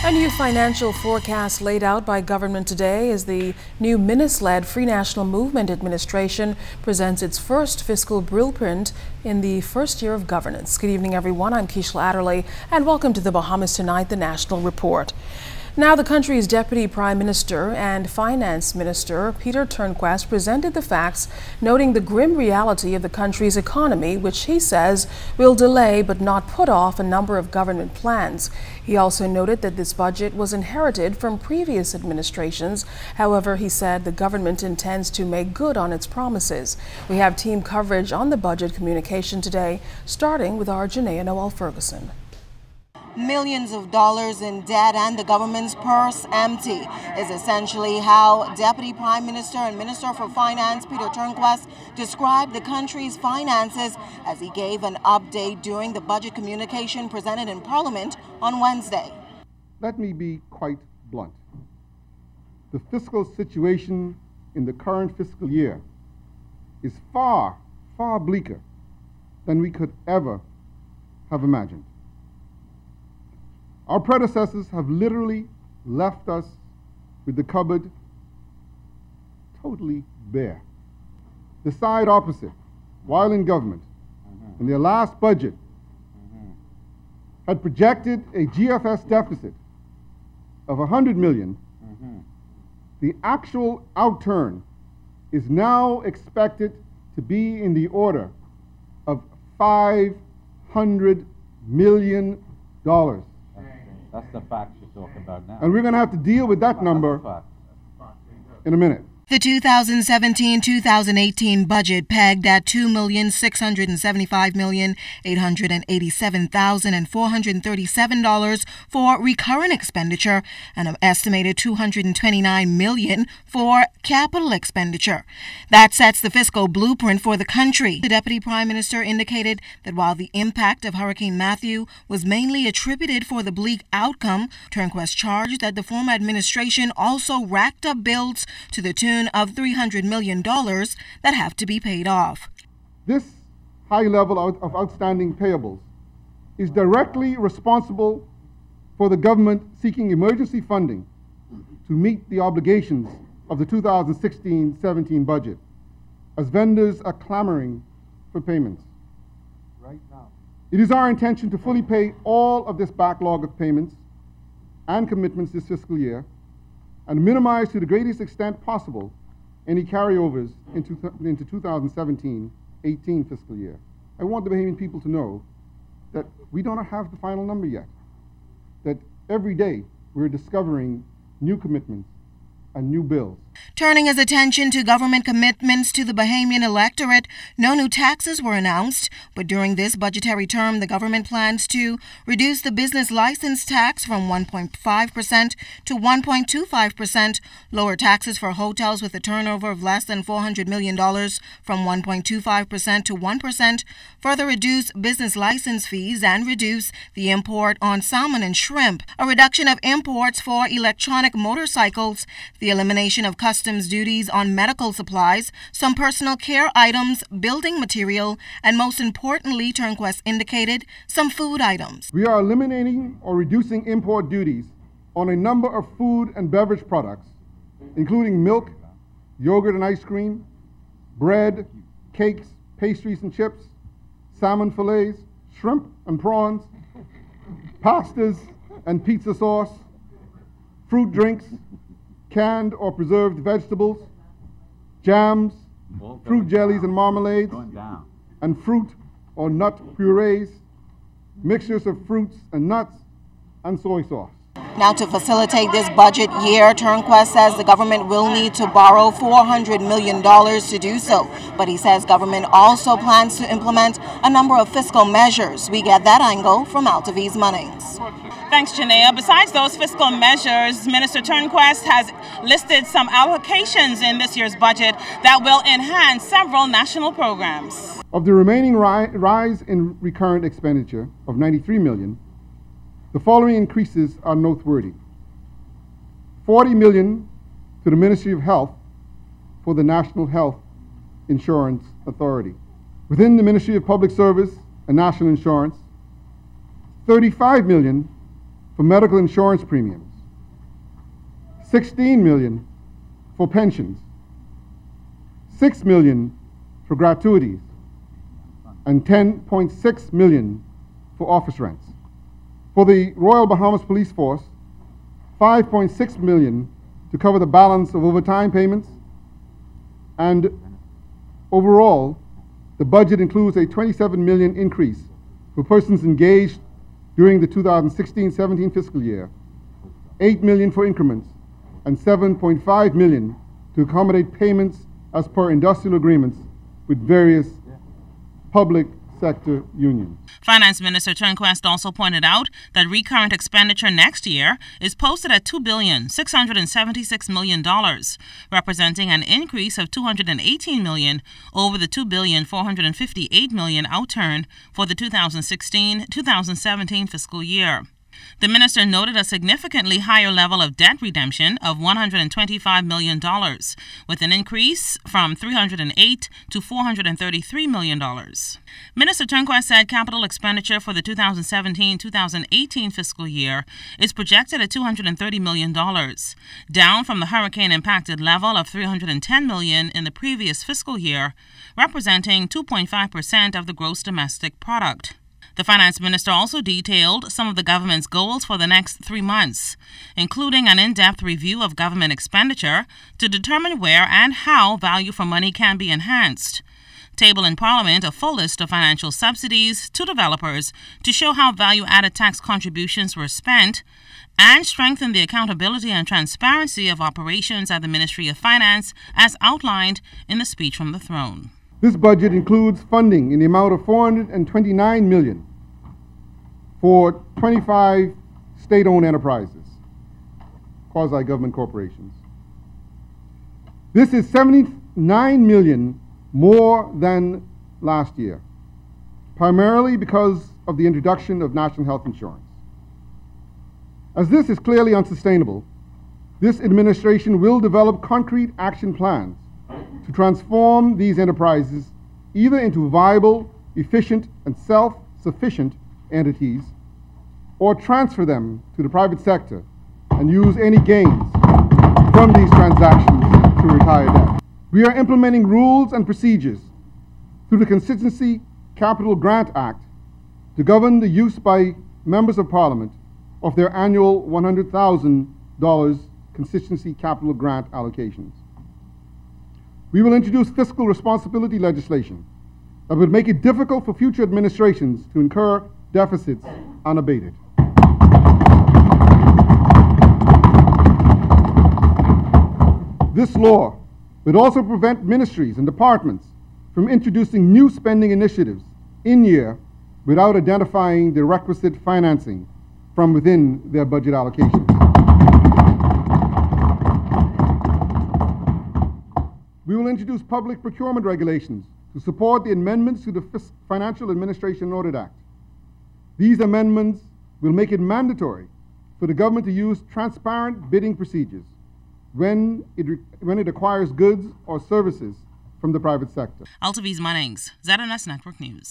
A new financial forecast laid out by government today as the new Minister-led Free National Movement administration presents its first fiscal blueprint in the first year of governance. Good evening, everyone. I'm Keishla Adderley, and welcome to the Bahamas Tonight, the National Report. Now, the country's Deputy Prime Minister and Finance Minister, Peter Turnquest, presented the facts, noting the grim reality of the country's economy, which he says will delay but not put off a number of government plans. He also noted that this budget was inherited from previous administrations. However, he said the government intends to make good on its promises. We have team coverage on the budget communication today, starting with our Janaea Noel Ferguson. Millions of dollars in debt and the government's purse empty is essentially how Deputy Prime Minister and Minister for Finance Peter Turnquest described the country's finances as he gave an update during the budget communication presented in Parliament on Wednesday. Let me be quite blunt. The fiscal situation in the current fiscal year is far, far bleaker than we could ever have imagined. Our predecessors have literally left us with the cupboard totally bare. The side opposite, while in government, in their last budget, had projected a GFS deficit of $100 million. The actual outturn is now expected to be in the order of $500 million. That's the facts you're talking about now. And we're going to have to deal with that number in a minute. The 2017-2018 budget pegged at $2,675,887,437 for recurrent expenditure and an estimated $229 million for capital expenditure. That sets the fiscal blueprint for the country. The Deputy Prime Minister indicated that while the impact of Hurricane Matthew was mainly attributed for the bleak outcome, Turnquest charged that the former administration also racked up bills to the tune of $300 million that have to be paid off. This high level of outstanding payables is directly responsible for the government seeking emergency funding to meet the obligations of the 2016-17 budget, as vendors are clamoring for payments. Right now, it is our intention to fully pay all of this backlog of payments and commitments this fiscal year, and minimize to the greatest extent possible any carryovers into 2017-18 fiscal year. I want the Bahamian people to know that we don't have the final number yet, that every day we're discovering new commitments and new bills. Turning his attention to government commitments to the Bahamian electorate, no new taxes were announced, but during this budgetary term, the government plans to reduce the business license tax from 1.5% to 1.25%, lower taxes for hotels with a turnover of less than $400 million from 1.25% to 1%, further reduce business license fees and reduce the import on salmon and shrimp, a reduction of imports for electronic motorcycles, the elimination of customs duties on medical supplies, some personal care items, building material, and most importantly, Turnquest indicated, some food items. We are eliminating or reducing import duties on a number of food and beverage products, including milk, yogurt and ice cream, bread, cakes, pastries and chips, salmon fillets, shrimp and prawns, pastas and pizza sauce, fruit drinks, canned or preserved vegetables, jams, fruit jellies and marmalades, and fruit or nut purees, mixtures of fruits and nuts, and soy sauce. Now, to facilitate this budget year, Turnquest says the government will need to borrow $400 million to do so. But he says government also plans to implement a number of fiscal measures. We get that angle from Altaviz Munnings. Thanks, Janaea. Besides those fiscal measures, Minister Turnquest has listed some allocations in this year's budget that will enhance several national programs. Of the remaining rise in recurrent expenditure of $93 million, the following increases are noteworthy. $40 million to the Ministry of Health for the National Health Insurance Authority. Within the Ministry of Public Service and National Insurance, $35 million for medical insurance premiums, $16 million for pensions, $6 million for gratuities, and $10.6 million for office rents. For the Royal Bahamas Police Force, $5.6 million to cover the balance of overtime payments, and overall, the budget includes a $27 million increase for persons engaged during the 2016-17 fiscal year, $8 million for increments, and $7.5 million to accommodate payments as per industrial agreements with various public sector unions. Finance Minister Turnquest also pointed out that recurrent expenditure next year is posted at $2,676 million, representing an increase of $218 million over the $2,458 million outturn for the 2016-2017 fiscal year. The minister noted a significantly higher level of debt redemption of $125 million, with an increase from $308 to $433 million. Minister Turnquest said capital expenditure for the 2017-2018 fiscal year is projected at $230 million, down from the hurricane-impacted level of $310 million in the previous fiscal year, representing 2.5% of the gross domestic product. The finance minister also detailed some of the government's goals for the next 3 months, including an in-depth review of government expenditure to determine where and how value for money can be enhanced. Table in Parliament a full list of financial subsidies to developers to show how value-added tax contributions were spent, and strengthen the accountability and transparency of operations at the Ministry of Finance as outlined in the speech from the throne. This budget includes funding in the amount of $429 million for 25 state-owned enterprises, quasi-government corporations. This is $79 million more than last year, primarily because of the introduction of national health insurance. As this is clearly unsustainable, this administration will develop concrete action plans to transform these enterprises either into viable, efficient, and self-sufficient entities, or transfer them to the private sector and use any gains from these transactions to retire debt. We are implementing rules and procedures through the Constituency Capital Grant Act to govern the use by members of Parliament of their annual $100,000 constituency capital grant allocations. We will introduce fiscal responsibility legislation that would make it difficult for future administrations to incur deficits unabated. This law would also prevent ministries and departments from introducing new spending initiatives in year without identifying the requisite financing from within their budget allocations. We will introduce public procurement regulations to support the amendments to the Financial Administration Audit Act. These amendments will make it mandatory for the government to use transparent bidding procedures when it acquires goods or services from the private sector. Altaviz Munnings, ZNS Network News.